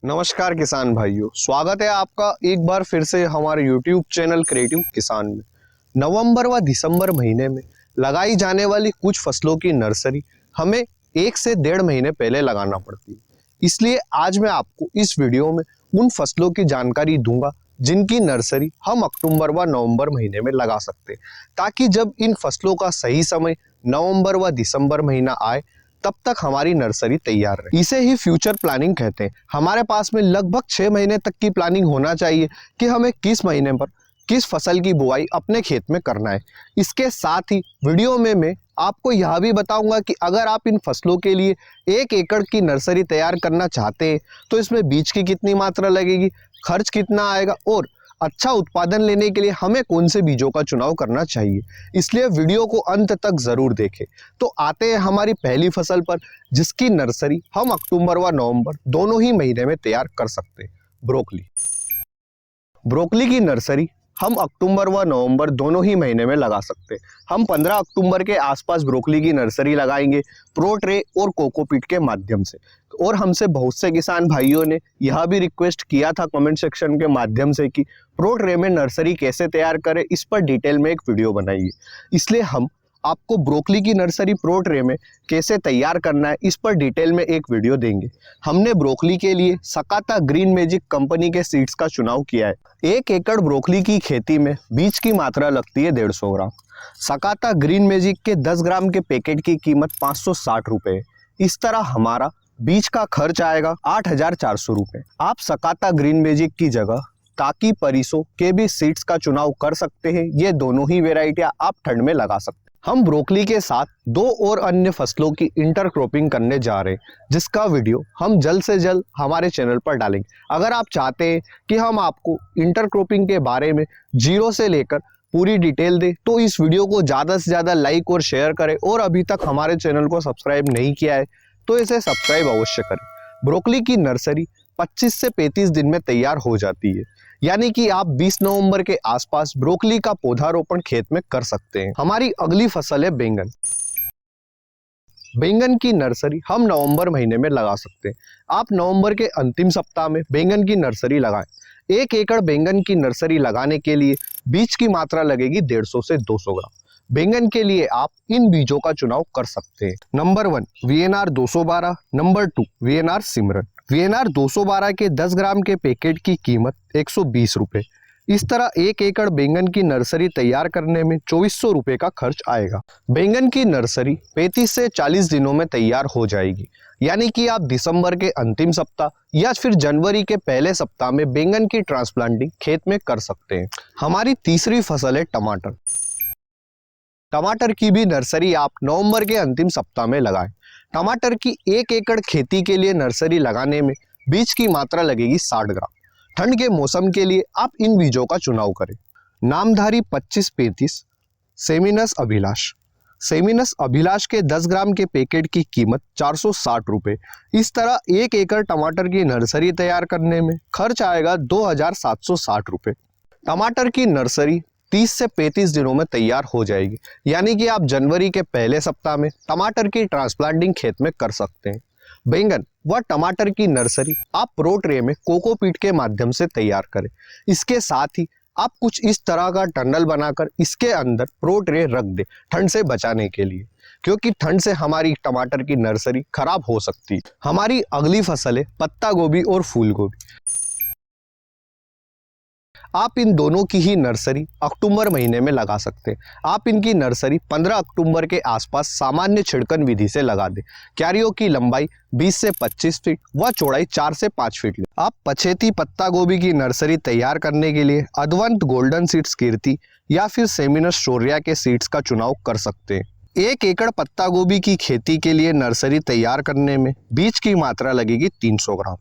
नमस्कार किसान भाइयों, स्वागत है आपका एक बार फिर से हमारे YouTube चैनल क्रिएटिव किसान में। नवंबर व दिसंबर महीने में लगाई जाने वाली कुछ फसलों की नर्सरी हमें 1 से 1.5 महीने पहले लगाना पड़ती है। इसलिए आज मैं आपको इस वीडियो में उन फसलों की जानकारी दूंगा जिनकी नर्सरी हम अक्टूबर व नवंबर महीने में लगा सकते हैं, ताकि जब इन फसलों का सही समय नवंबर व दिसंबर महीना आए तब तक हमारी नर्सरी तैयार रहे। इसे ही फ्यूचर प्लानिंग कहते हैं। हमारे पास में लगभग 6 महीने तक की प्लानिंग होना चाहिए कि हमें किस महीने पर किस फसल की बुआई अपने खेत में करना है। इसके साथ ही वीडियो में मैं आपको यह भी बताऊंगा कि अगर आप इन फसलों के लिए 1 एकड़ की नर्सरी तैयार करना चाहते हैं तो इसमें बीज की कितनी मात्रा लगेगी, खर्च कितना आएगा और अच्छा उत्पादन लेने के लिए हमें कौन से बीजों का चुनाव करना चाहिए। इसलिए वीडियो को अंत तक जरूर देखें। तो आते हैं हमारी पहली फसल पर, जिसकी नर्सरी हम अक्टूबर व नवंबर दोनों ही महीने में तैयार कर सकते हैं। ब्रोकली। ब्रोकली की नर्सरी हम अक्टूबर व नवंबर दोनों ही महीने में लगा सकते हैं। हम 15 अक्टूबर के आसपास ब्रोकली की नर्सरी लगाएंगे प्रो ट्रे और कोकोपीट के माध्यम से। और हमसे बहुत से किसान भाइयों ने यह भी रिक्वेस्ट किया था कमेंट सेक्शन के माध्यम से कि प्रो ट्रे में नर्सरी कैसे तैयार करें, इस पर डिटेल में एक वीडियो बनाइए। इसलिए हम आपको ब्रोकली की नर्सरी प्रो ट्रे में कैसे तैयार करना है इस पर डिटेल में एक वीडियो देंगे। हमने ब्रोकली के लिए सकाता ग्रीन मैजिक कंपनी के सीड्स का चुनाव किया है। 1 एकड़ ब्रोकली की खेती में बीज की मात्रा लगती है 150 ग्राम। सकाता ग्रीन मैजिक के 10 ग्राम के पैकेट की कीमत 560 रुपये है। इस तरह हमारा बीज का खर्च आएगा 8,400 रुपये। आप सकाता ग्रीन मैजिक की जगह ताकि परिसो के भी सीड्स का चुनाव कर सकते हैं। ये दोनों ही वेराइटियां आप ठंड में लगा सकते हैं। हम ब्रोकली के साथ 2 और अन्य फसलों की इंटरक्रॉपिंग करने जा रहे हैं, जिसका वीडियो हम जल्द से जल्द हमारे चैनल पर डालेंगे। अगर आप चाहते हैं कि हम आपको इंटरक्रॉपिंग के बारे में जीरो से लेकर पूरी डिटेल दें तो इस वीडियो को ज़्यादा से ज़्यादा लाइक और शेयर करें। और अभी तक हमारे चैनल को सब्सक्राइब नहीं किया है तो इसे सब्सक्राइब अवश्य करें। ब्रोकली की नर्सरी 25 से 35 दिन में तैयार हो जाती है, यानी कि आप 20 नवंबर के आसपास ब्रोकली का पौधारोपण खेत में कर सकते हैं। हमारी अगली फसल है बैंगन। बैंगन की नर्सरी हम नवंबर महीने में लगा सकते हैं। आप नवंबर के अंतिम सप्ताह में बैंगन की नर्सरी लगाएं। 1 एकड़ बैंगन की नर्सरी लगाने के लिए बीज की मात्रा लगेगी 150 से 200 ग्राम। बैंगन के लिए आप इन बीजों का चुनाव कर सकते हैं। नंबर 1 VNR 212, नंबर 2 VNR सिमरन। VNR 212 के 10 ग्राम के पैकेट की कीमत 120 रुपये। इस तरह 1 एकड़ बैंगन की नर्सरी तैयार करने में 2400 रुपये का खर्च आएगा। बैंगन की नर्सरी 35 से 40 दिनों में तैयार हो जाएगी, यानी कि आप दिसंबर के अंतिम सप्ताह या फिर जनवरी के पहले सप्ताह में बैंगन की ट्रांसप्लांटिंग खेत में कर सकते हैं। हमारी तीसरी फसल है टमाटर। टमाटर की भी नर्सरी आप नवंबर के अंतिम सप्ताह में लगाएं। टमाटर की 1 एकड़ खेती के लिए नर्सरी लगाने में बीज की मात्रा लगेगी 60 ग्राम। ठंड के मौसम के लिए आप इन बीजों का चुनाव करें। नामधारी 2535, सेमिनस अभिलाष। सेमिनस अभिलाष के 10 ग्राम के पैकेट की कीमत 460 रुपये। इस तरह 1 एकड़ टमाटर की नर्सरी तैयार करने में खर्च आएगा 2,760 रुपये। टमाटर की नर्सरी 30 से 35 दिनों में तैयार हो जाएगी, यानी कि आप जनवरी के पहले सप्ताह में टमाटर की ट्रांसप्लांटिंग खेत में कर सकते हैं। बैंगन व टमाटर की नर्सरी आप प्रो ट्रे में कोकोपीट के माध्यम से तैयार करें। इसके साथ ही आप कुछ इस तरह का टनल बनाकर इसके अंदर प्रो ट्रे रख दें ठंड से बचाने के लिए, क्योंकि ठंड से हमारी टमाटर की नर्सरी खराब हो सकती है। हमारी अगली फसल है पत्ता गोभी और फूल गोभी। आप इन दोनों की ही नर्सरी अक्टूबर महीने में लगा सकते हैं। आप इनकी नर्सरी 15 अक्टूबर के आसपास सामान्य छिड़कन विधि से लगा दें। क्यारियों की लंबाई 20 से 25 फीट व चौड़ाई 4 से 5 फीट लें। आप पछेती पत्ता गोभी की नर्सरी तैयार करने के लिए अद्वंत गोल्डन सीड्स कीर्ति या फिर सेमिनस शौर्या के सीड्स का चुनाव कर सकते हैं। 1 एकड़ पत्ता गोभी की खेती के लिए नर्सरी तैयार करने में बीज की मात्रा लगेगी 300 ग्राम।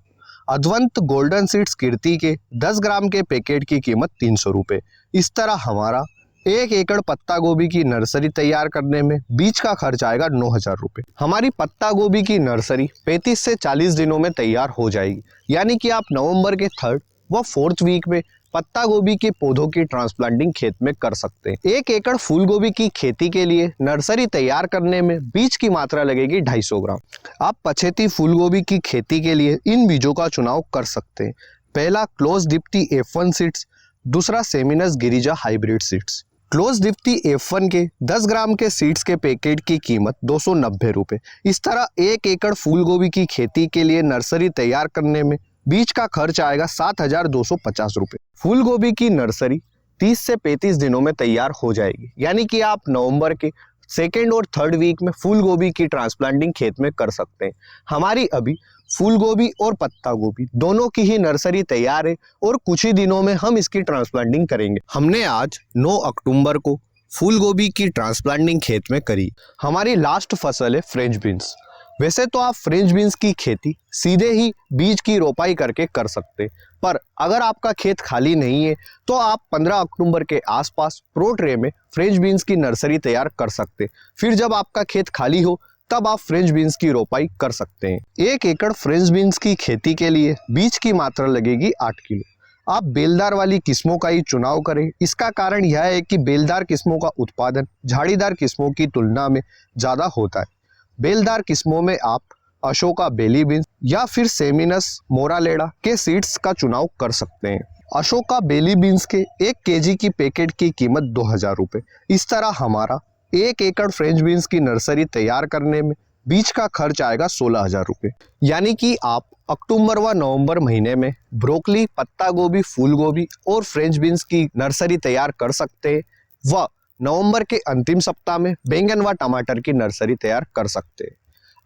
अद्वंत गोल्डन सीड्स कीर्ति के 10 ग्राम के पैकेट की कीमत 300 रुपये। इस तरह हमारा 1 एकड़ पत्ता गोभी की नर्सरी तैयार करने में बीज का खर्च आएगा 9,000 रुपये। हमारी पत्ता गोभी की नर्सरी 35 से 40 दिनों में तैयार हो जाएगी, यानी कि आप नवंबर के 3rd व 4th वीक में पत्ता गोभी के पौधों की ट्रांसप्लांटिंग खेत में कर सकते हैं। 1 एकड़ फूल गोभी की खेती के लिए नर्सरी तैयार करने में बीज की मात्रा लगेगी 250 ग्राम। आप पछेती फूल गोभी की खेती के लिए इन बीजों का चुनाव कर सकते हैं। पहला क्लोज डिप्टी F1 सीड्स, दूसरा Seminis Girija hybrid seeds. Close deputy F1 के 10 ग्राम के सीड्स के पैकेट की कीमत 290 रुपये। इस तरह 1 एकड़ फूल गोभी की खेती के लिए नर्सरी तैयार करने में बीज का खर्च आएगा 7,250 रुपये। फूल गोभी की नर्सरी 30 से 35 दिनों में तैयार हो जाएगी, यानी कि आप नवंबर के 2nd और 3rd वीक में फूल गोभी की ट्रांसप्लांटिंग खेत में कर सकते हैं। हमारी अभी फूल गोभी और पत्ता गोभी दोनों की ही नर्सरी तैयार है और कुछ ही दिनों में हम इसकी ट्रांसप्लांटिंग करेंगे। हमने आज 9 अक्टूबर को फूल गोभी की ट्रांसप्लांटिंग खेत में करी। हमारी लास्ट फसल है फ्रेंच बीन्स। वैसे तो आप फ्रेंच बीन्स की खेती सीधे ही बीज की रोपाई करके कर सकते, पर अगर आपका खेत खाली नहीं है तो आप 15 अक्टूबर के आसपास प्रो ट्रे में फ्रेंच बीन्स की नर्सरी तैयार कर सकते। फिर जब आपका खेत खाली हो तब आप फ्रेंच बीन्स की रोपाई कर सकते हैं। 1 एकड़ फ्रेंच बीन्स की खेती के लिए बीज की मात्रा लगेगी 8 किलो। आप बेलदार वाली किस्मों का ही चुनाव करें। इसका कारण यह है कि बेलदार किस्मों का उत्पादन झाड़ीदार किस्मों की तुलना में ज़्यादा होता है। बेलदार किस्मों में आप अशोका बेली बीन्स या फिर सेमिनस मोरालेडा के सीड्स का चुनाव कर सकते हैं। अशोका बेली बीन्स के 1 केजी की पैकेट की कीमत 2000 रुपये। इस तरह हमारा 1 एकड़ फ्रेंच बीन्स की नर्सरी तैयार करने में बीज का खर्च आएगा 16,000 रुपये। यानी कि आप अक्टूबर व नवंबर महीने में ब्रोकली, पत्ता गोभी, फूल गोभी और फ्रेंच बीन्स की नर्सरी तैयार कर सकते हैं व नवंबर के अंतिम सप्ताह में बैंगन व टमाटर की नर्सरी तैयार कर सकते हैं।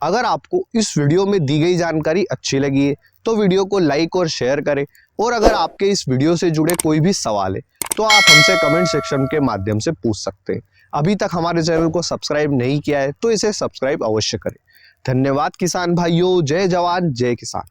अगर आपको इस वीडियो में दी गई जानकारी अच्छी लगी है तो वीडियो को लाइक और शेयर करें, और अगर आपके इस वीडियो से जुड़े कोई भी सवाल है तो आप हमसे कमेंट सेक्शन के माध्यम से पूछ सकते हैं। अभी तक हमारे चैनल को सब्सक्राइब नहीं किया है तो इसे सब्सक्राइब अवश्य करें। धन्यवाद किसान भाइयों। जय जवान जय किसान।